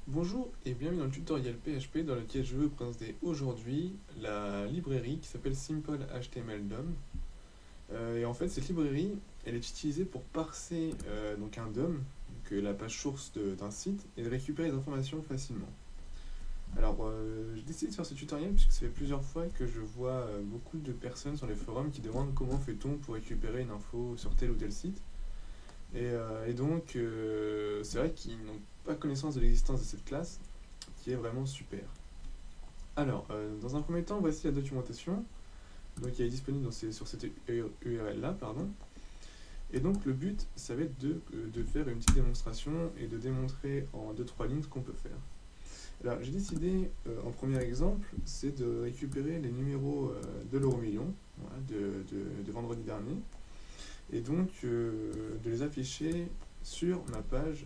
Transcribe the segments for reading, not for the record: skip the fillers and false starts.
Bonjour et bienvenue dans le tutoriel PHP dans lequel je vais vous présenter aujourd'hui la librairie qui s'appelle Simple HTML DOM. Et en fait, cette librairie, elle est utilisée pour parser donc un DOM, donc la page source d'un site, et de récupérer les informations facilement. Alors, j'ai décidé de faire ce tutoriel puisque ça fait plusieurs fois que je vois beaucoup de personnes sur les forums qui demandent comment fait-on pour récupérer une info sur tel ou tel site. Et donc, c'est vrai qu'ils n'ont pas connaissance de l'existence de cette classe, qui est vraiment super. Alors, dans un premier temps, voici la documentation. Donc, elle est disponible sur cette URL-là, pardon. Et donc, le but, ça va être de faire une petite démonstration et de démontrer en deux trois lignes ce qu'on peut faire. Alors, j'ai décidé, en premier exemple, c'est de récupérer les numéros de l'euro-million, voilà, de vendredi dernier, et donc de les afficher sur ma page,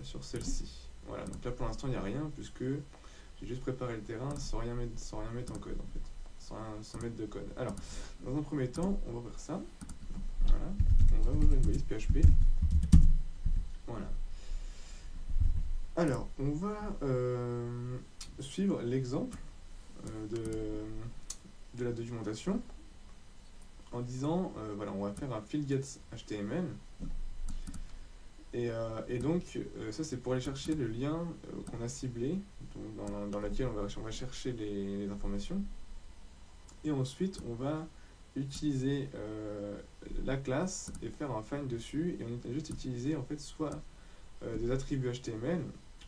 sur celle-ci. Voilà, donc là pour l'instant il n'y a rien, puisque j'ai juste préparé le terrain sans rien mettre en code en fait, sans mettre de code. Alors, dans un premier temps, on va ouvrir ça. Voilà, on va ouvrir une valise PHP. Voilà. Alors, on va suivre l'exemple de la documentation en disant, voilà, on va faire un fieldGets HTML. Et donc, ça c'est pour aller chercher le lien qu'on a ciblé, donc dans lequel on va chercher les informations. Et ensuite, on va utiliser la classe et faire un find dessus. Et on va juste utiliser en fait soit des attributs HTML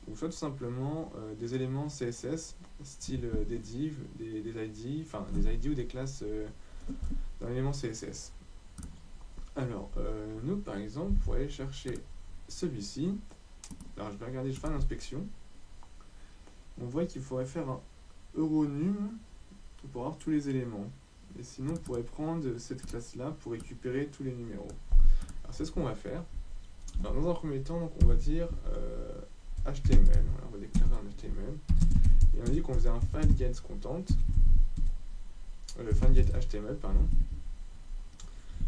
ou soit tout simplement des éléments CSS, style des divs, des ID, enfin des ID ou des classes d'un élément CSS. Alors, nous par exemple, pour aller chercher celui-ci, alors je vais regarder, je fais l'inspection. On voit qu'il faudrait faire un euronum pour avoir tous les éléments. Et sinon, on pourrait prendre cette classe-là pour récupérer tous les numéros. Alors, c'est ce qu'on va faire. Alors, dans un premier temps, donc, on va dire HTML. Voilà, on va déclarer un HTML. Et on a dit qu'on faisait un findGetContent. findGetHTML, pardon.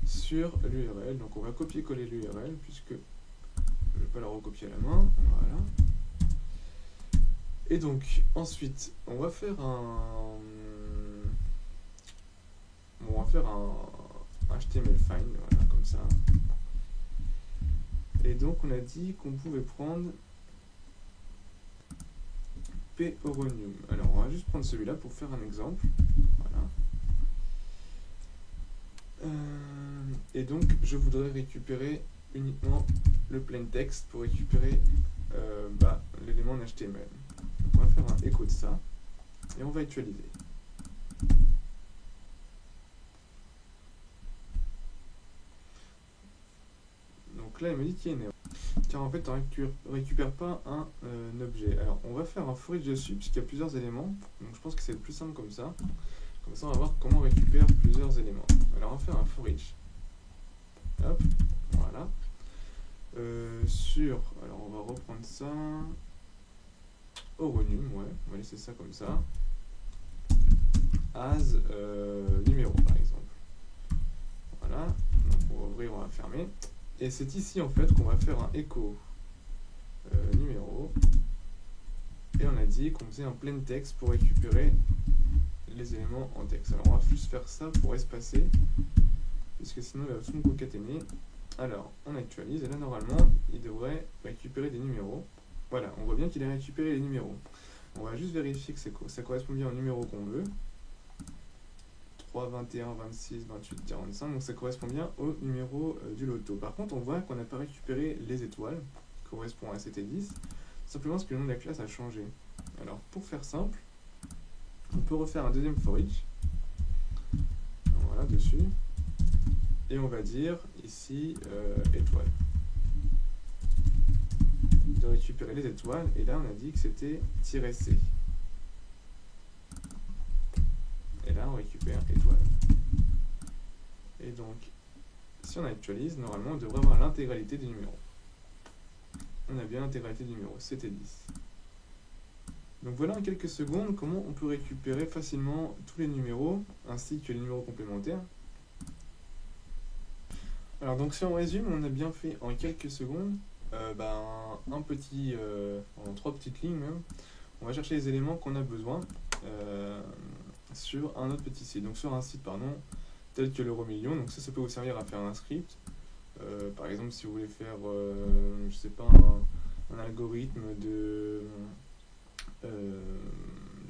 Sur l'URL. Donc, on va copier-coller l'URL, puisque je ne vais pas la recopier à la main. Voilà. Et donc, ensuite, on va faire un HTML find, voilà, comme ça. Et donc, on a dit qu'on pouvait prendre p-euronium. Alors, on va juste prendre celui-là pour faire un exemple. Voilà. Et donc, je voudrais récupérer uniquement le plain text pour récupérer l'élément en HTML. Donc, on va faire un écho de ça et on va actualiser. Donc là, il me dit qu'il y a une erreur. Car en fait, on ne récupère pas un objet. Alors, on va faire un for each dessus, puisqu'il y a plusieurs éléments. Donc, je pense que c'est plus simple comme ça. Comme ça, on va voir comment on récupère plusieurs éléments. Alors, on va faire un for each. Hop, voilà. Alors, on va reprendre ça. Euronum, ouais, on va laisser ça comme ça. As numéro, par exemple. Voilà. Donc, on va ouvrir, on va fermer. Et c'est ici, en fait, qu'on va faire un echo numéro. Et on a dit qu'on faisait un plain text pour récupérer les éléments en texte. Alors on va juste faire ça pour espacer, puisque sinon il va tout nous concaténer. Alors on actualise, et là normalement il devrait récupérer des numéros. Voilà, on voit bien qu'il a récupéré les numéros. On va juste vérifier que ça correspond bien au numéro qu'on veut. 3, 21, 26, 28, 45, donc ça correspond bien au numéro du loto. Par contre on voit qu'on n'a pas récupéré les étoiles, qui correspondent à 7 et 10, simplement parce que le nom de la classe a changé. Alors pour faire simple, on peut refaire un deuxième for each. Voilà, dessus. Et on va dire ici étoile. De récupérer les étoiles. Et là, on a dit que c'était -c. Et là, on récupère étoile. Et donc, si on actualise, normalement, on devrait avoir l'intégralité des numéros. On a bien l'intégralité des numéros, 7 et 10. Donc voilà en quelques secondes comment on peut récupérer facilement tous les numéros ainsi que les numéros complémentaires. Alors donc si on résume, on a bien fait en quelques secondes un petit, en 3 petites lignes même, on va chercher les éléments qu'on a besoin sur un autre petit site, donc sur un site pardon, tel que l'Euromillion. Donc ça peut vous servir à faire un script. Par exemple, si vous voulez faire, je sais pas, un algorithme de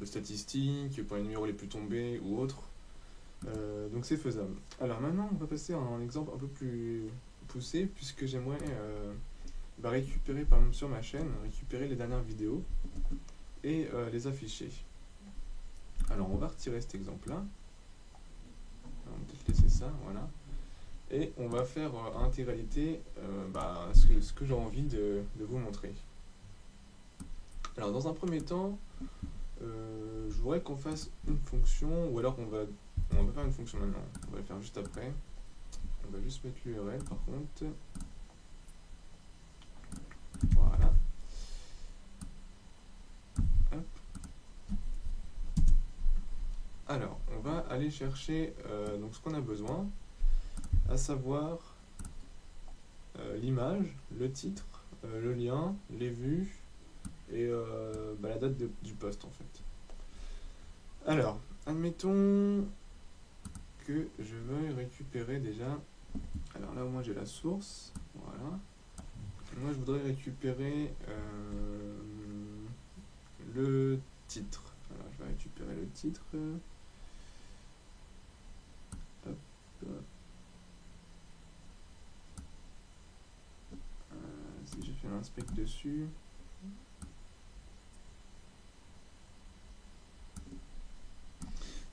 statistiques pour les numéros les plus tombés ou autres. Donc c'est faisable. Alors maintenant, on va passer à un exemple un peu plus poussé, puisque j'aimerais récupérer, par exemple sur ma chaîne, récupérer les dernières vidéos et les afficher. Alors on va retirer cet exemple-là. On va peut-être laisser ça, voilà. Et on va faire en intégralité ce que j'ai envie de vous montrer. Alors dans un premier temps, je voudrais qu'on fasse une fonction, ou alors on va faire une fonction maintenant, on va le faire juste après. On va juste mettre l'URL par contre. Voilà. Hop. Alors, on va aller chercher donc ce qu'on a besoin, à savoir l'image, le titre, le lien, les vues et la date du post en fait. Alors, admettons que je veuille récupérer déjà. Alors là, au moins j'ai la source. Voilà. Moi, je voudrais récupérer le titre. Alors, je vais récupérer le titre. Hop. Si je fais un inspect dessus.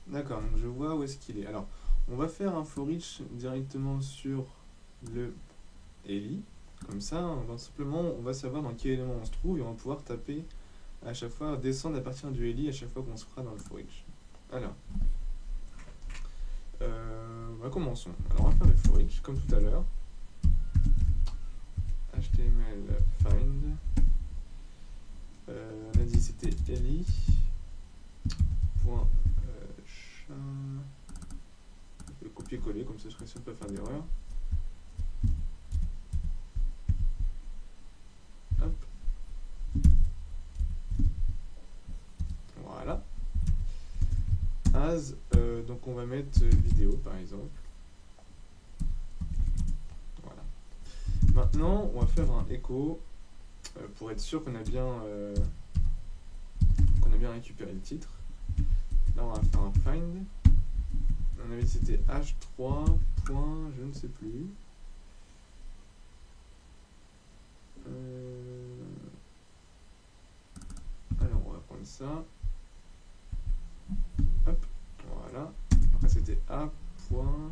D'accord, donc je vois où est-ce qu'il est. Alors, on va faire un for each directement sur le ELI. Comme ça, on va savoir dans quel élément on se trouve et on va pouvoir taper à chaque fois, descendre à partir du ELI à chaque fois qu'on se fera dans le for each. Alors, commençons. Alors, on va faire le for each comme tout à l'heure. HTML find. On a dit c'était ELI. Je vais copier-coller, comme ça je serai sûr de ne pas faire d'erreur. Hop. Voilà. As, donc on va mettre vidéo par exemple. Voilà. Maintenant, on va faire un echo pour être sûr qu'on a bien récupéré le titre. Là, on va faire un find. On avait dit c'était h3. Je ne sais plus. Alors, on va prendre ça. Hop, voilà. Après, c'était a. On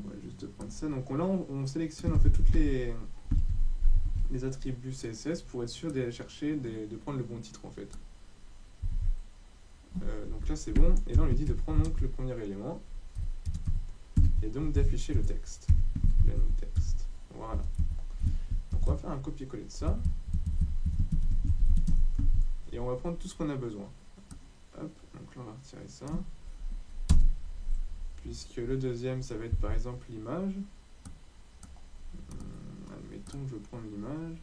va juste prendre ça. Donc là, on sélectionne en fait toutes les attributs CSS pour être sûr d'aller chercher, de prendre le bon titre en fait. Donc là c'est bon, et là on lui dit de prendre donc le premier élément et donc d'afficher le texte, le texte. Voilà. Donc on va faire un copier-coller de ça et on va prendre tout ce qu'on a besoin. Hop, donc là on va retirer ça, puisque le deuxième ça va être par exemple l'image. Admettons que je veux prendre l'image.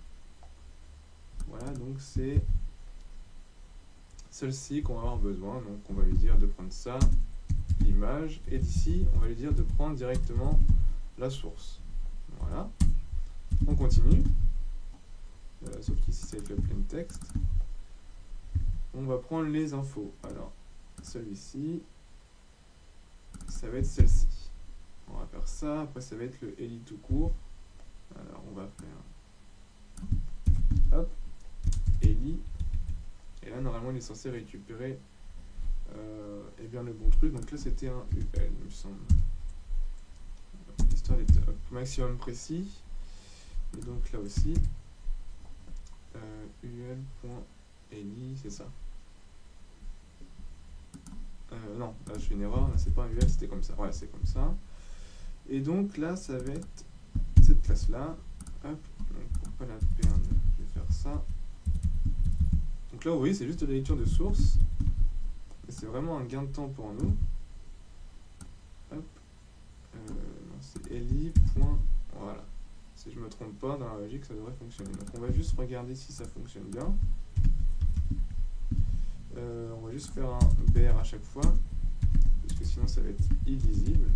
Voilà, donc c'est celle-ci qu'on va avoir besoin, donc on va lui dire de prendre ça, l'image, et d'ici on va lui dire de prendre directement la source. Voilà, on continue, sauf qu'ici c'est avec le plain text. On va prendre les infos. Alors celui-ci, ça va être celle-ci. On va faire ça, après ça va être le ELI tout court. Alors on va faire hop, ELI. Et là, normalement, il est censé récupérer bien le bon truc. Donc là, c'était un UL, il me semble. L'histoire d'être maximum précis. Et donc là aussi, ul.eli, c'est ça. Non, là, je fais une erreur. Là, c'est pas un UL, c'était comme ça. Ouais, c'est comme ça. Et donc là, ça va être cette classe-là. Hop, donc pour pas la perdre, je vais faire ça. Donc là, vous voyez, c'est juste de la lecture de source. Et c'est vraiment un gain de temps pour nous. Hop. C'est eli. Voilà. Si je me trompe pas, dans la logique, ça devrait fonctionner. Donc on va juste regarder si ça fonctionne bien. On va juste faire un BR à chaque fois, parce que sinon ça va être illisible.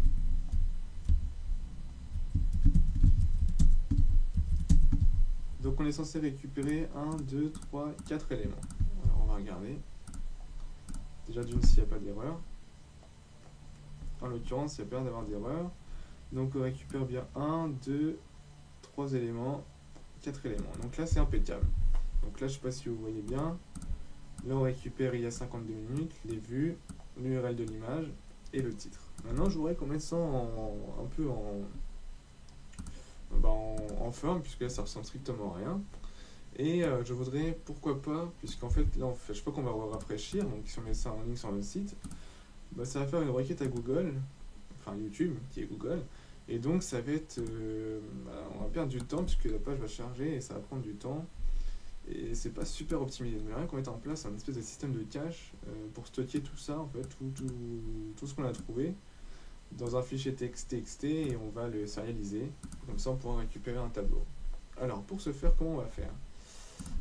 Donc on est censé récupérer 1, 2, 3, 4 éléments. Alors on va regarder. Déjà d'une, s'il n'y a pas d'erreur. En l'occurrence, il n'y a pas l'air d'avoir d'erreur. Donc on récupère bien 1, 2, 3 éléments, 4 éléments. Donc là c'est impeccable. Donc là je ne sais pas si vous voyez bien. Là on récupère il y a 52 minutes, les vues, l'URL de l'image et le titre. Maintenant je voudrais qu'on mette ça un peu en forme, puisque là ça ressemble strictement à rien. Et je voudrais, pourquoi pas, puisqu'en fait là on fait, je sais pas qu'on va rafraîchir, donc si on met ça en ligne sur notre site, bah, ça va faire une requête à Google, enfin YouTube qui est Google, et donc ça va être, on va perdre du temps puisque la page va charger et ça va prendre du temps. Et c'est pas super optimisé. Mais rien qu'on mette en place un espèce de système de cache pour stocker tout ça, en fait, tout ce qu'on a trouvé dans un fichier TXT et on va le serialiser. Comme ça, on pourra récupérer un tableau. Alors, pour ce faire, comment on va faire?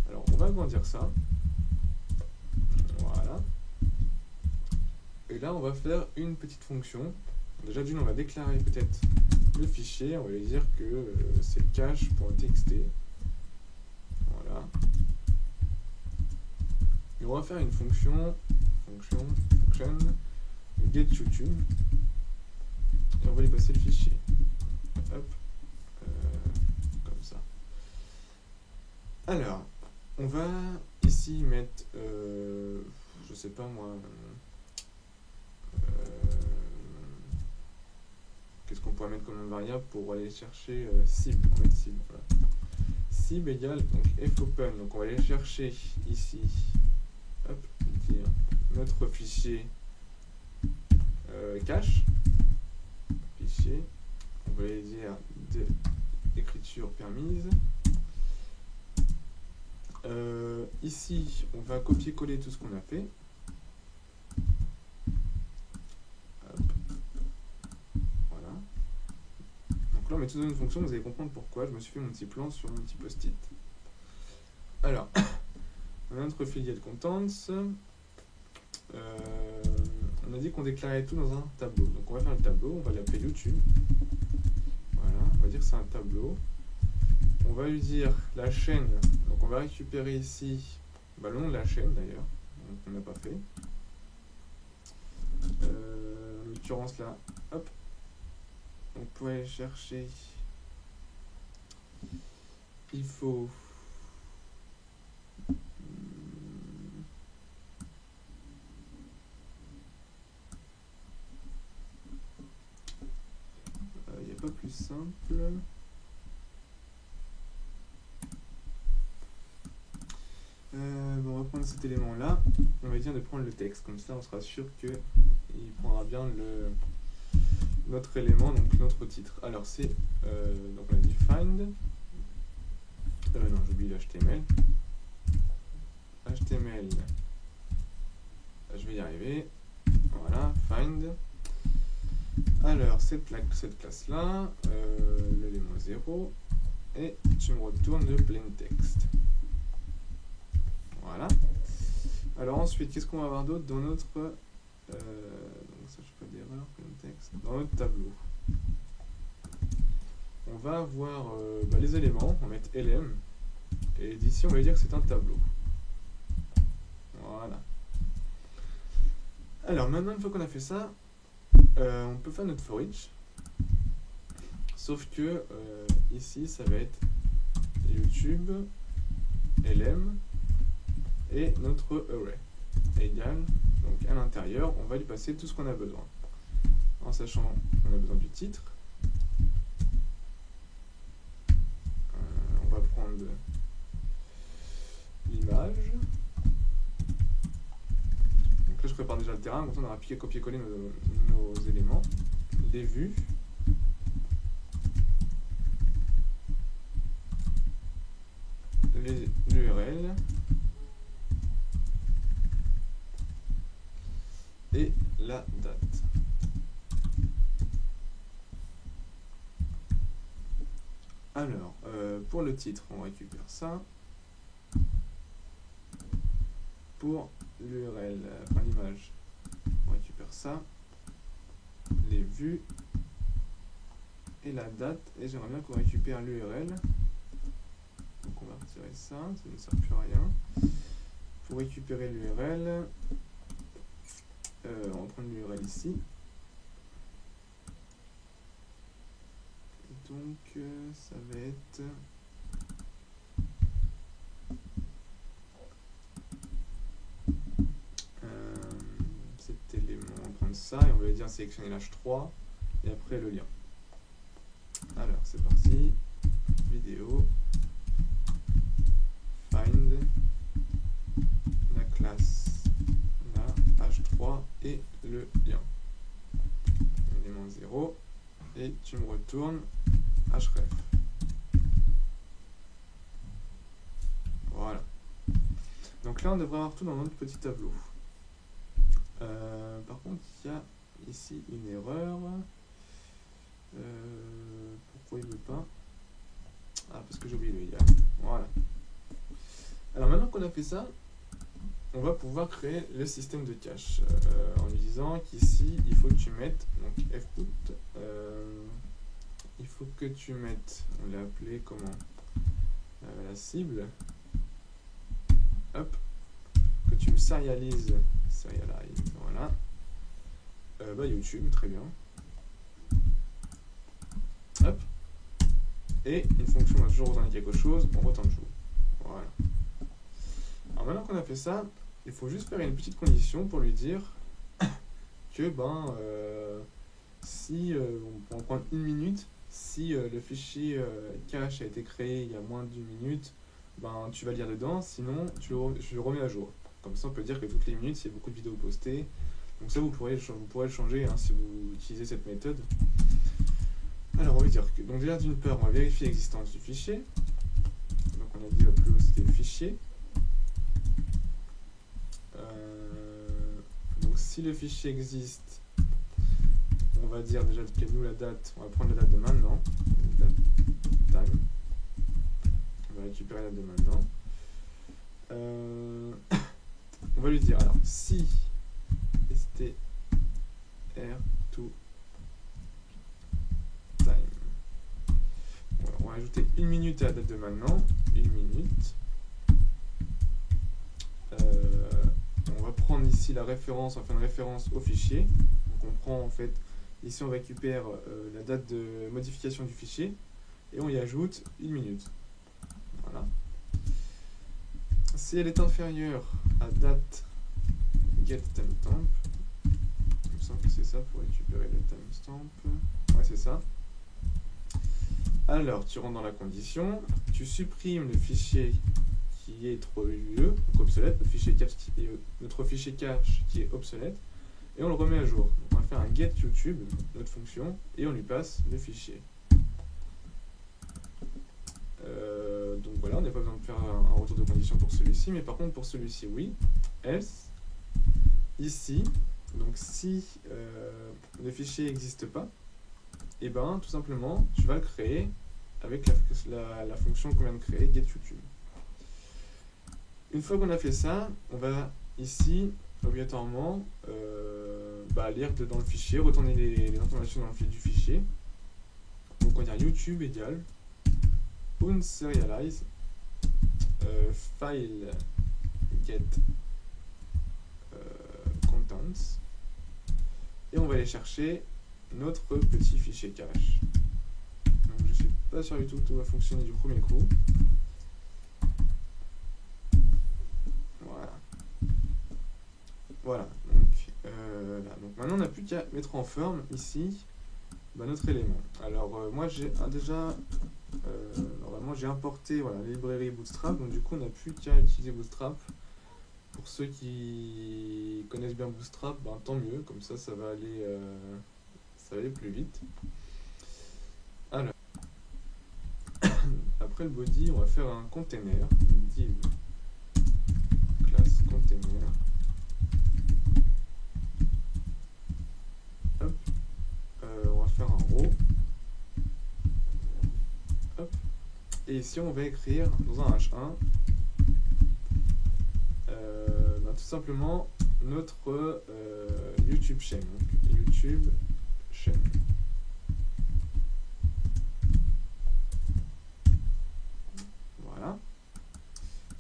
Alors, on va agrandir ça. Voilà. Et là, on va faire une petite fonction. Déjà, d'une, on va déclarer peut-être le fichier. On va lui dire que c'est cache.txt. Voilà. Et on va faire une fonction getYouTube. Et on va lui passer le fichier. Hop. Comme ça. Alors, on va ici mettre, je sais pas moi, qu'est-ce qu'on pourrait mettre comme variable pour aller chercher cible. On va mettre cible, voilà. Cible égale donc fopen, donc on va aller chercher ici, hop, dire notre fichier cache, fichier, on va aller dire d'écriture permise. Ici, on va copier-coller tout ce qu'on a fait. Hop. Voilà. Donc là, on met tout dans une fonction, vous allez comprendre pourquoi. Je me suis fait mon petit plan sur mon petit post-it. Alors, on a notre filiale contents. On a dit qu'on déclarait tout dans un tableau. Donc on va faire le tableau, on va l'appeler YouTube. Voilà, on va dire que c'est un tableau. On va lui dire la chaîne, donc on va récupérer ici le nom de la chaîne d'ailleurs, donc on n'a pas fait. En l'occurrence là, hop, on peut aller chercher, il faut il n'y a pas plus simple. On va prendre cet élément là, on va dire de prendre le texte, comme ça on sera sûr qu'il prendra bien notre élément, donc notre titre. Alors c'est, donc on a dit find, non j'oublie l'HTML, HTML, je vais y arriver, voilà, find. Alors cette classe là, l'élément 0, et tu me retournes le plain text. Voilà. Alors ensuite, qu'est-ce qu'on va avoir d'autre dans notre donc ça, je fais pas d'erreur, plain text, dans notre tableau. On va avoir les éléments, on va mettre lm, et d'ici on va dire que c'est un tableau. Voilà. Alors maintenant, une fois qu'on a fait ça, on peut faire notre for each, sauf que ici ça va être YouTube, lm, et notre array égal, donc à l'intérieur, on va lui passer tout ce qu'on a besoin. En sachant qu'on a besoin du titre, on va prendre l'image. Donc là, je prépare déjà le terrain, donc on aura copier-coller nos éléments, les vues. L'URL. Et la date. Alors, pour le titre, on récupère ça. Pour l'URL, enfin l'image, on récupère ça. Les vues et la date. Et j'aimerais bien qu'on récupère l'URL. Donc on va retirer ça, ça ne sert plus à rien. Pour récupérer l'URL, on va prendre l'URL ici. Et donc ça va être cet élément, on va prendre ça et on va lui dire sélectionner l'H3 et après le lien. Alors c'est parti, vidéo, find, la classe, la H3 et le lien. Élément 0 et tu me retournes href. Voilà. Donc là on devrait avoir tout dans notre petit tableau. Par contre il y a ici une erreur. Pourquoi il ne veut pas? Ah, parce que j'ai oublié le IA. Voilà. Alors maintenant qu'on a fait ça, on va pouvoir créer le système de cache en lui disant qu'ici il faut que tu mettes donc fput, il faut que tu mettes, on l'a appelé comment, la cible, hop, que tu me serialises, voilà, YouTube, très bien, hop, et une fonction va toujours retourner quelque chose, on retourne true, voilà. Alors maintenant qu'on a fait ça, il faut juste faire une petite condition pour lui dire que si on va prendre 1 minute, si le fichier cache a été créé il y a moins d'1 minute, tu vas lire dedans, sinon tu le remets à jour. Comme ça on peut dire que toutes les minutes il y a beaucoup de vidéos postées. Donc ça vous pourrez le changer hein, si vous utilisez cette méthode. Alors on va dire que donc déjà d'une part on va vérifier l'existence du fichier. Donc on a dit upload c'était le fichier. Donc si le fichier existe, on va dire déjà que nous la date, on va prendre la date de maintenant, date time, on va récupérer la date de maintenant. On va lui dire alors si str2 time, on va ajouter 1 minute à la date de maintenant, 1 minute. On va prendre ici la référence, on va faire une référence au fichier. Donc on prend en fait, ici on récupère la date de modification du fichier et on y ajoute 1 minute. Voilà. Si elle est inférieure à date get timestamp, il me semble que c'est ça pour récupérer le timestamp. Ouais, c'est ça. Alors tu rentres dans la condition, tu supprimes le fichier qui est trop vieux, donc obsolète, notre fichier cache qui est obsolète, et on le remet à jour. Donc on va faire un get YouTube, notre fonction, et on lui passe le fichier. Donc voilà, on n'a pas besoin de faire un retour de condition pour celui-ci, mais par contre pour celui-ci, oui. Else, ici, donc si le fichier n'existe pas, et tout simplement, tu vas le créer avec la fonction qu'on vient de créer, get YouTube. Une fois qu'on a fait ça, on va ici, obligatoirement, lire dans le fichier, retourner les informations dans le fil du fichier. Donc on va dire YouTube égale unserialize file get contents et on va aller chercher notre petit fichier cache. Donc je suis pas sûr du tout que tout va fonctionner du premier coup. Voilà, donc maintenant on n'a plus qu'à mettre en forme ici notre élément. Alors moi j'ai déjà, normalement j'ai importé la librairie Bootstrap, donc du coup on n'a plus qu'à utiliser Bootstrap. Pour ceux qui connaissent bien Bootstrap, tant mieux, comme ça ça va aller plus vite. Alors, après le body, on va faire un container, div classe container. On va faire un row. Hop. Et ici, on va écrire dans un H1 tout simplement notre YouTube chaîne. Donc, YouTube chaîne. Voilà.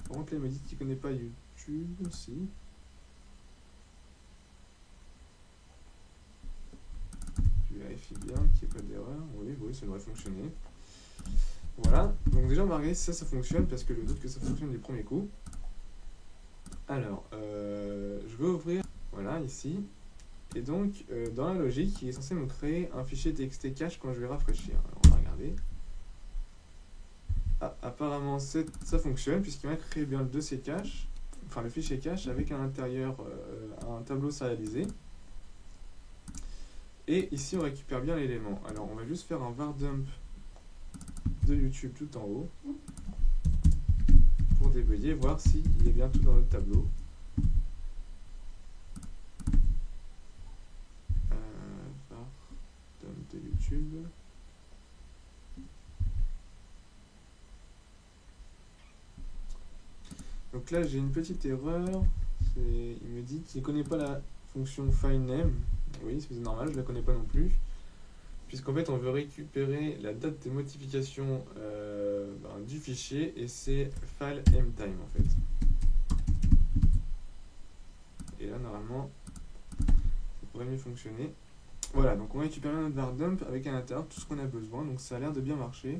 Par contre, là, il me dit qu'il ne connaît pas YouTube aussi. Je vérifie bien qu'il n'y ait pas d'erreur. Oui, ça devrait fonctionner. Voilà. Donc déjà, on va regarder si ça fonctionne, parce que je doute que ça fonctionne du premier coup. Alors, je vais ouvrir, voilà, ici. Et donc, dans la logique, il est censé me créer un fichier txt cache quand je vais rafraîchir. Alors, on va regarder. Ah, apparemment, ça fonctionne, puisqu'il m'a créé bien le dossier cache, enfin le fichier cache, avec à l'intérieur un tableau serialisé. Et ici, on récupère bien l'élément. Alors, on va juste faire un var dump de YouTube tout en haut, pour débugger, voir s'il est bien tout dans notre tableau. Var dump de YouTube. Donc là, j'ai une petite erreur. Il me dit qu'il ne connaît pas la fonction filename. Oui, c'est normal, je ne la connais pas non plus. Puisqu'en fait, on veut récupérer la date de modification du fichier, et c'est filemtime en fait. Et là, normalement, ça pourrait mieux fonctionner. Voilà, donc on va récupérer notre var dump avec à l'intérieur tout ce qu'on a besoin. Donc ça a l'air de bien marcher.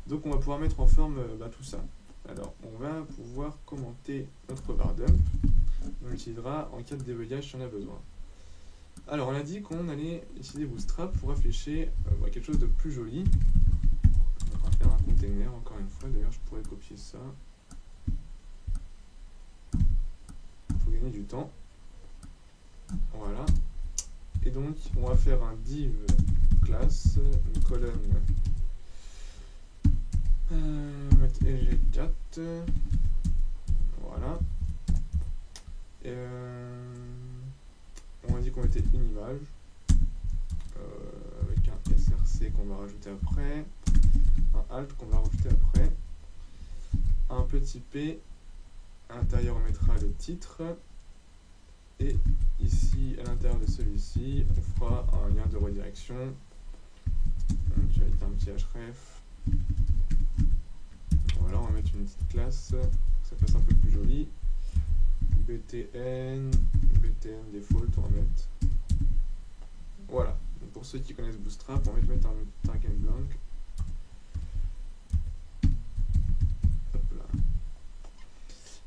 Donc on va pouvoir mettre en forme tout ça. Alors, on va pouvoir commenter notre var dump. On l'utilisera en cas de débugage si on a besoin. Alors, on a dit qu'on allait utiliser Bootstrap pour afficher quelque chose de plus joli. Donc, on va faire un container, encore une fois. D'ailleurs, je pourrais copier ça pour gagner du temps. Voilà. Et donc, on va faire un div class, une colonne mettre eg4, voilà. Et on a dit qu'on mettait une image avec un src qu'on va rajouter après, un alt qu'on va rajouter après, un petit p. À l'intérieur, on mettra le titre, et ici, à l'intérieur de celui-ci, on fera un lien de redirection. Donc, avec un petit href. Voilà, on va mettre une petite classe, que ça fasse un peu plus joli. btn default, on va mettre. Voilà, donc pour ceux qui connaissent Bootstrap, on va mettre un tag and blank. Hop là.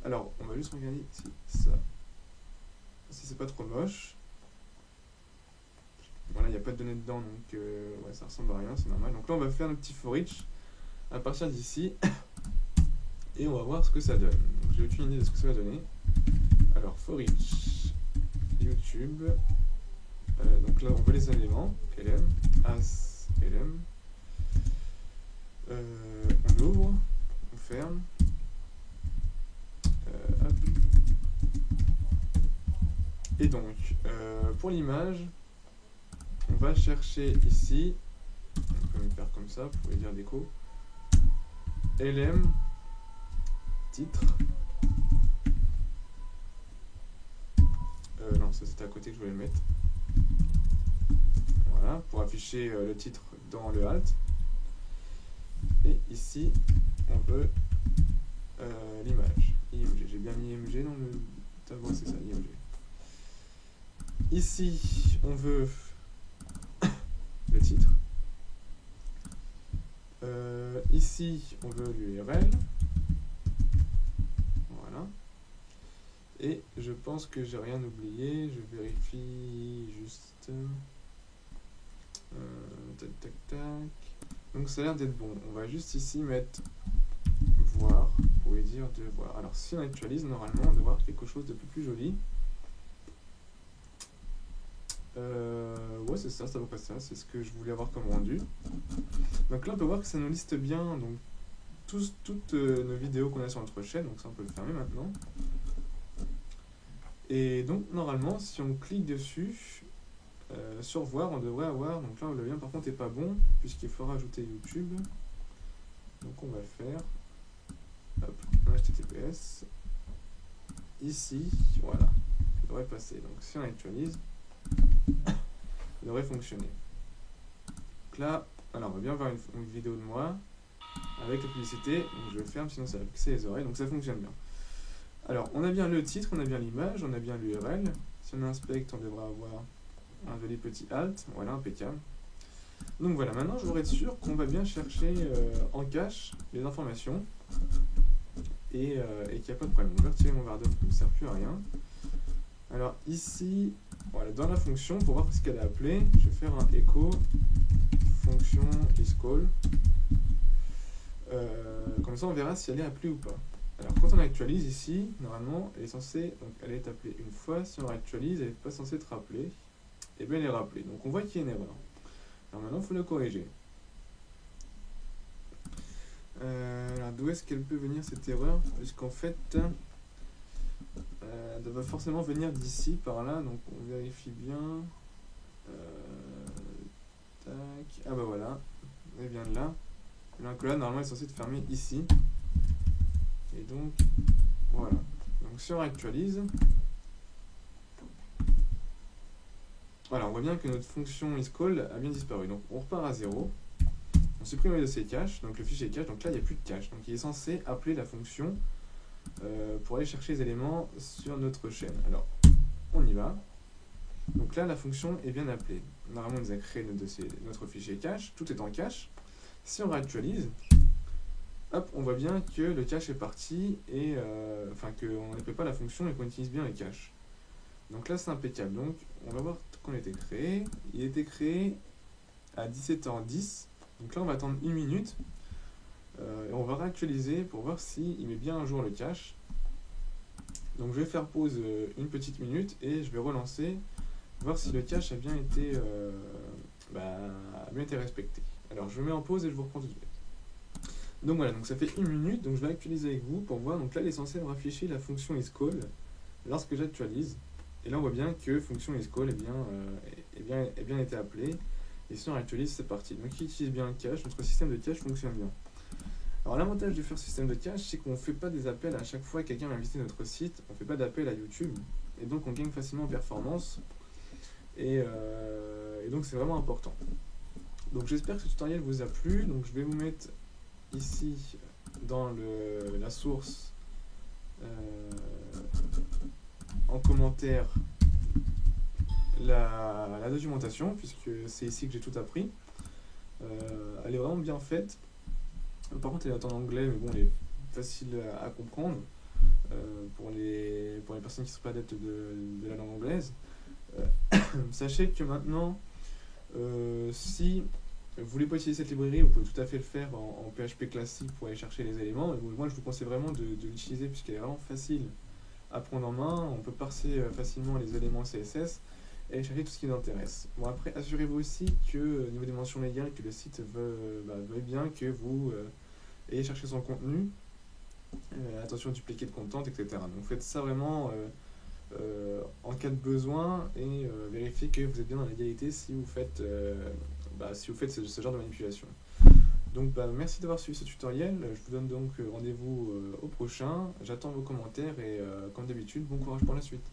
Alors, on va juste regarder si c'est pas trop moche. Voilà, il n'y a pas de données dedans, donc ouais, ça ressemble à rien, c'est normal. Donc là, on va faire notre petit for each à partir d'ici. Et on va voir ce que ça donne. Donc j'ai aucune idée de ce que ça va donner. Alors, for each YouTube. Donc là, on veut les éléments. lm, as, lm. On ouvre, on ferme. Hop. Et donc, pour l'image, on va chercher ici. On peut le faire comme ça pour lui dire déco. lm titre. Non, ça c'était à côté que je voulais le mettre. Voilà, pour afficher le titre dans le alt. Et ici, on veut l'image. IMG. J'ai bien mis IMG dans le tableau, c'est ça, IMG. Ici, on veut le titre. Ici, on veut l'URL. Voilà. Et je pense que j'ai rien oublié. Je vérifie juste. Tac, tac, tac. Donc ça a l'air d'être bon. On va juste ici mettre voir pour lui dire de voir. Alors si on actualise, normalement, on devrait avoir quelque chose de plus joli. Ouais, c'est ça, ça va pas ça. C'est ce que je voulais avoir comme rendu. Donc là, on peut voir que ça nous liste bien donc toutes nos vidéos qu'on a sur notre chaîne. Donc ça, on peut le fermer maintenant. Et donc, normalement, si on clique dessus, sur voir, on devrait avoir. Donc là, le lien par contre n'est pas bon, puisqu'il faut rajouter YouTube. Donc on va le faire. Hop, HTTPS. Ici, voilà. Ça devrait passer. Donc si on actualise, ça devrait fonctionner. Donc là, alors on va bien voir une vidéo de moi avec la publicité. Donc je le ferme, sinon ça va fixer les oreilles. Donc ça fonctionne bien. Alors on a bien le titre, on a bien l'image, on a bien l'URL. Si on inspecte, on devrait avoir un joli petit alt. Voilà, impeccable. Donc voilà, maintenant je voudrais être sûr qu'on va bien chercher en cache les informations et qu'il n'y a pas de problème. Donc, je vais retirer mon Vardom qui ne me sert plus à rien. Alors ici, voilà, dans la fonction, pour voir ce qu'elle a appelé, je vais faire un echo fonction isCall. Comme ça on verra si elle est appelée ou pas. Alors quand on actualise ici, normalement elle est censée, donc elle est appelée une fois. Si on actualise, elle n'est pas censée être rappelée. Et bien elle est rappelée. Donc on voit qu'il y a une erreur. Alors maintenant il faut la corriger. Alors d'où est-ce qu'elle peut venir cette erreur? Puisqu'en fait elle va forcément venir d'ici, par là. Donc on vérifie bien. Tac. Ah bah voilà, elle vient de là. Donc là normalement elle est censée être fermée ici. Et donc voilà. Donc si on actualise, voilà, on voit bien que notre fonction isCall a bien disparu. Donc on repart à 0. On supprime les dossiers cache, donc le fichier cache. Donc là il n'y a plus de cache. Donc il est censé appeler la fonction pour aller chercher les éléments sur notre chaîne. Alors on y va. Donc là la fonction est bien appelée. Normalement on nous a créé notre fichier cache. Tout est en cache. Si on réactualise, hop, on voit bien que le cache est parti et enfin qu'on n'appelle pas la fonction et qu'on utilise bien les caches. Donc là c'est impeccable. Donc on va voir qu'on a été créé. Il a été créé à 17h10. Donc là on va attendre une minute et on va réactualiser pour voir s'il met bien à jour le cache. Donc je vais faire pause une petite minute et je vais relancer, voir si le cache a bien été respecté. Alors je mets en pause et je vous reprends tout de suite. Donc voilà, donc ça fait une minute, donc je vais actualiser avec vous pour voir. Donc là, il est censé me afficher la fonction isCall lorsque j'actualise. Et là, on voit bien que fonction isCall est bien été appelée. Et si on actualise, c'est parti. Donc il utilise bien le cache, notre système de cache fonctionne bien. Alors l'avantage de faire ce système de cache, c'est qu'on ne fait pas des appels à chaque fois que quelqu'un va visiter notre site. On ne fait pas d'appel à YouTube. Et donc on gagne facilement en performance. Et donc c'est vraiment important. Donc j'espère que ce tutoriel vous a plu. Donc je vais vous mettre ici dans la source en commentaire la documentation, puisque c'est ici que j'ai tout appris. Elle est vraiment bien faite. Par contre elle est en anglais, mais bon, elle est facile à comprendre pour les personnes qui ne sont pas adeptes de la langue anglaise. Sachez que maintenant si vous voulez pas utiliser cette librairie, vous pouvez tout à fait le faire en PHP classique pour aller chercher les éléments. Et moi, je vous conseille vraiment de l'utiliser puisqu'elle est vraiment facile à prendre en main. On peut parser facilement les éléments CSS et aller chercher tout ce qui nous intéresse. Bon, après, assurez-vous aussi que, au niveau des mentions légales, que le site veuille bien que vous ayez cherché son contenu. Attention à dupliquer de content, etc. Donc faites ça vraiment en cas de besoin et vérifiez que vous êtes bien dans l'égalité si vous faites ce genre de manipulation. Donc merci d'avoir suivi ce tutoriel. Je vous donne donc rendez-vous au prochain. J'attends vos commentaires et comme d'habitude, bon courage pour la suite.